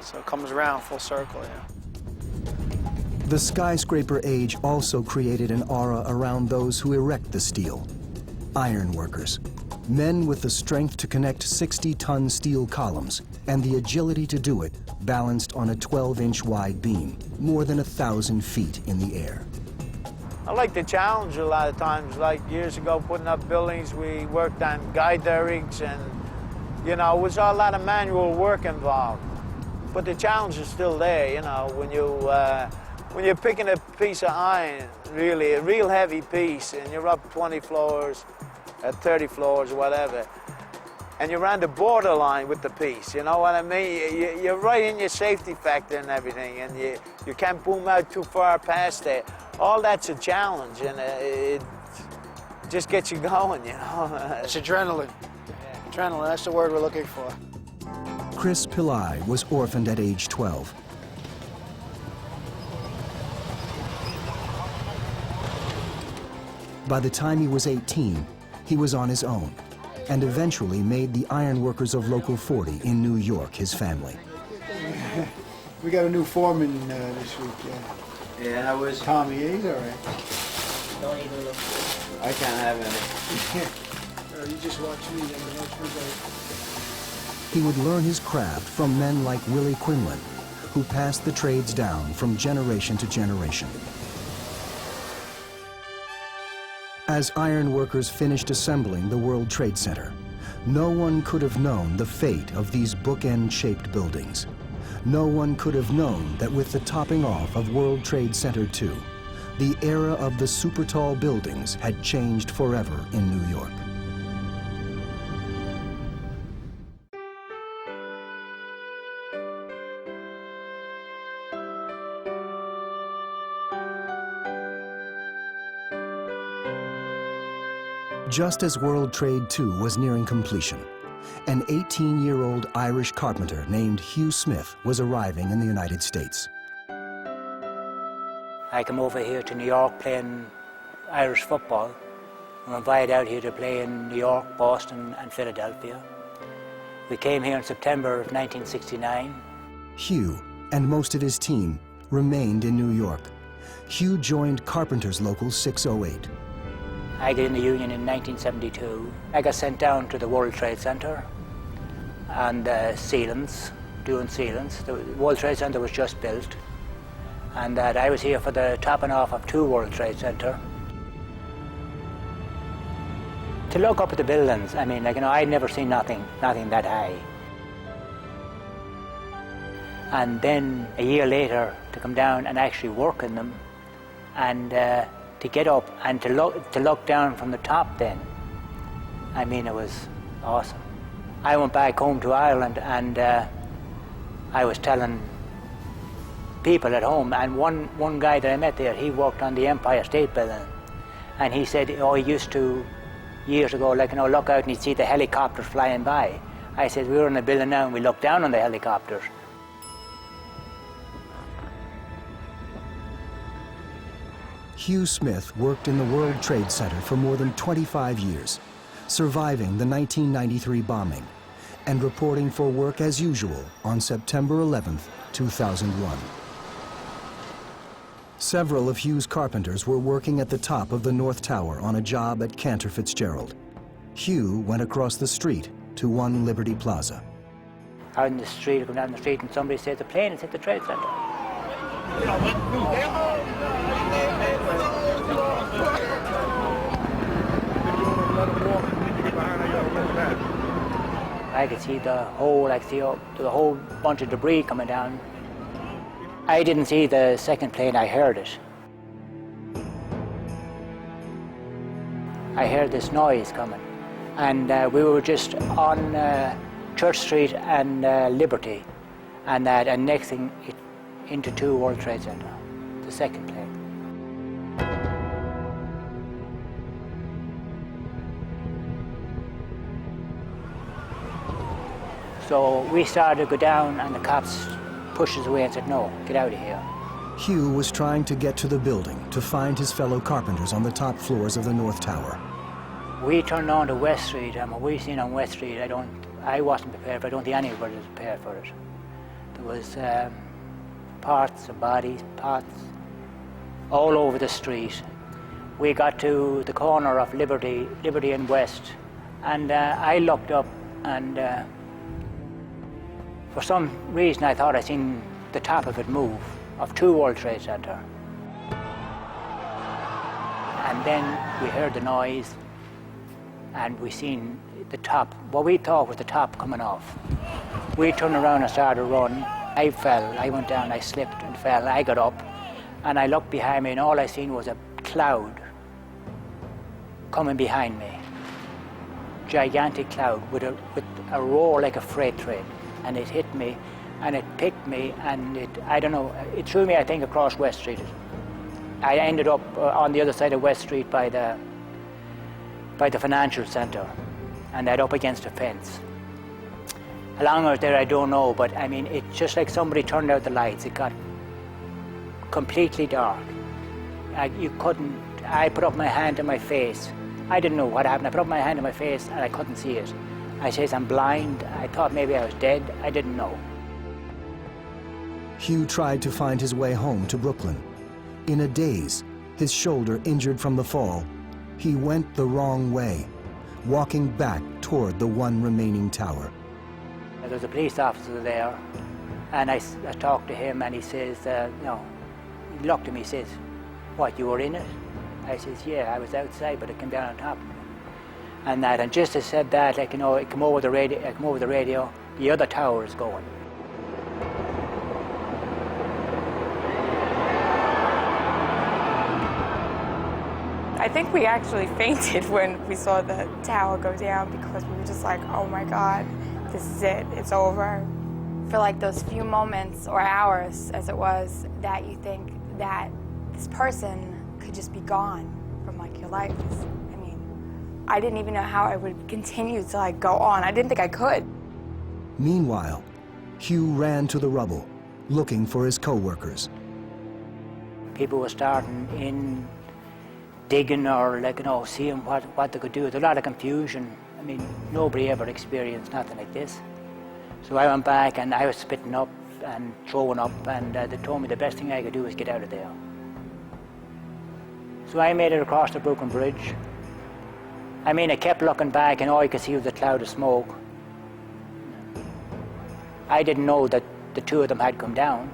So it comes around full circle, yeah. The skyscraper age also created an aura around those who erect the steel. Iron workers, men with the strength to connect 60-ton steel columns and the agility to do it balanced on a 12-inch wide beam, more than 1,000 feet in the air. I like the challenge a lot of times. Like years ago, putting up buildings, we worked on guide rigs, and you know, it was a lot of manual work involved. But the challenge is still there, you know, when you're picking a piece of iron, really, a real heavy piece, and you're up 20 floors, 30 floors, whatever, and you're on the borderline with the piece, you know what I mean? You're right in your safety factor and everything, and you can't boom out too far past it. All that's a challenge, and it just gets you going, you know? It's adrenaline. Adrenaline, that's the word we're looking for. Chris Pillai was orphaned at age 12. By the time he was 18, he was on his own and eventually made the ironworkers of Local 40 in New York his family. We got a new foreman this week. Yeah, how was Tommy? Yeah, he's all right. Don't even look. I can't have any. You just watch me. He would learn his craft from men like Willie Quinlan, who passed the trades down from generation to generation. As ironworkers finished assembling the World Trade Center, no one could have known the fate of these bookend-shaped buildings. No one could have known that with the topping off of World Trade Center 2, the era of the super-tall buildings had changed forever in New York. Just as World Trade II was nearing completion, an 18-year-old Irish carpenter named Hugh Smith was arriving in the United States. I came over here to New York playing Irish football. We were invited out here to play in New York, Boston, and Philadelphia. We came here in September of 1969. Hugh and most of his team remained in New York. Hugh joined Carpenters Local 608. I got in the union in 1972. I got sent down to the World Trade Center and sealants, doing sealants. The World Trade Center was just built, and I was here for the topping off of 2 World Trade Center. To look up at the buildings, I mean, like, you know, I'd never seen nothing that high. And then a year later, to come down and actually work in them, and to get up and to look down from the top then, I mean, it was awesome. I went back home to Ireland, and I was telling people at home, and one guy that I met there, he worked on the Empire State Building, and he said, oh, he used to, years ago, like, you know, look out and he'd see the helicopters flying by. I said, we were in a building now and we looked down on the helicopters. Hugh Smith worked in the World Trade Center for more than 25 years, surviving the 1993 bombing and reporting for work as usual on September 11, 2001. Several of Hugh's carpenters were working at the top of the North Tower on a job at Cantor Fitzgerald. Hugh went across the street to 1 Liberty Plaza. Out in the street, going down the street, and somebody said, the plane has hit the Trade Center. I could see the whole bunch of debris coming down. I didn't see the second plane, I heard it. I heard this noise coming, and we were just on Church Street and Liberty, and next thing, into 2 World Trade Center, the second plane. So we started to go down, and the cops pushed us away and said, no, get out of here. Hugh was trying to get to the building to find his fellow carpenters on the top floors of the North Tower. We turned on to West Street, and what we seen on West Street, I wasn't prepared for it. I don't think anybody was prepared for it. There was parts of bodies, parts all over the street. We got to the corner of Liberty and West, and I looked up, and for some reason I thought I seen the top of it move, of 2 World Trade Center. And then we heard the noise, and we seen the top, what we thought was the top coming off. We turned around and started to run. I fell, I went down, I slipped and fell. I got up, and I looked behind me, and all I seen was a cloud coming behind me. Gigantic cloud with a roar like a freight train. And it hit me, and it picked me, and it threw me, I think, across West Street. I ended up on the other side of West Street by the financial centre, and I'd up against a fence. How long I was there, I don't know, but I mean, it's just like somebody turned out the lights. It got completely dark. I put up my hand to my face. I didn't know what happened. I put up my hand to my face, and I couldn't see it. I says, I'm blind. I thought maybe I was dead. I didn't know. Hugh tried to find his way home to Brooklyn. In a daze, his shoulder injured from the fall, he went the wrong way, walking back toward the one remaining tower. There was a police officer there, and I talked to him, and he says, he looked at me, he says, what, you were in it? I says, yeah, I was outside, but it came down on top of me. And just as I said that, it came over the radio, the other tower is going. I think we actually fainted when we saw the tower go down, because we were just like, oh my God, this is it, it's over. For like those few moments or hours, as it was, that you think that this person could just be gone from like your life. I didn't even know how I would continue to like go on. I didn't think I could. Meanwhile, Hugh ran to the rubble, looking for his co-workers. People were starting in digging or seeing what they could do. There's a lot of confusion. I mean, nobody ever experienced nothing like this. So I went back, and I was spitting up and throwing up, and they told me the best thing I could do was get out of there. So I made it across the Brooklyn Bridge. I mean, I kept looking back, and all I could see was a cloud of smoke. I didn't know that the 2 of them had come down.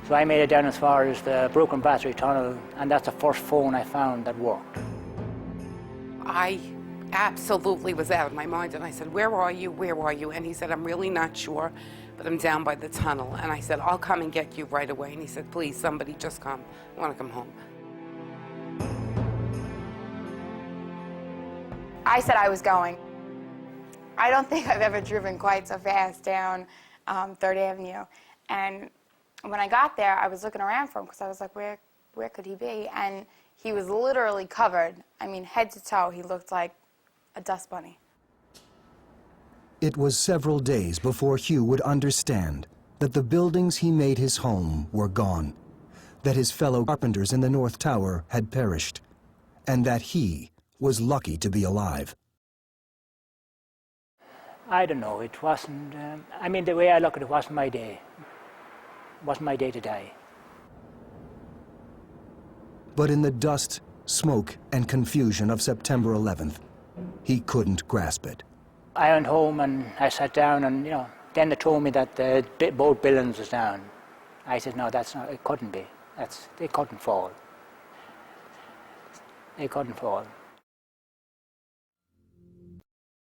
So I made it down as far as the Brooklyn Battery Tunnel, and that's the first phone I found that worked. I absolutely was out of my mind, and I said, where are you, where are you? And he said, I'm really not sure, but I'm down by the tunnel. And I said, I'll come and get you right away. And he said, please, somebody just come. I want to come home. I said I was going. I don't think I've ever driven quite so fast down 3rd Avenue. And when I got there, I was looking around for him, because I was like, where could he be? And he was literally covered. I mean, head to toe, he looked like a dust bunny. It was several days before Hugh would understand that the buildings he made his home were gone, that his fellow carpenters in the North Tower had perished, and that he was lucky to be alive. I don't know, it wasn't, I mean, the way I look at it, wasn't my day. It wasn't my day to die. But in the dust, smoke, and confusion of September 11th, he couldn't grasp it. I went home and I sat down, and then they told me that both buildings was down. I said, no, that's not, it couldn't be. They couldn't fall. They couldn't fall.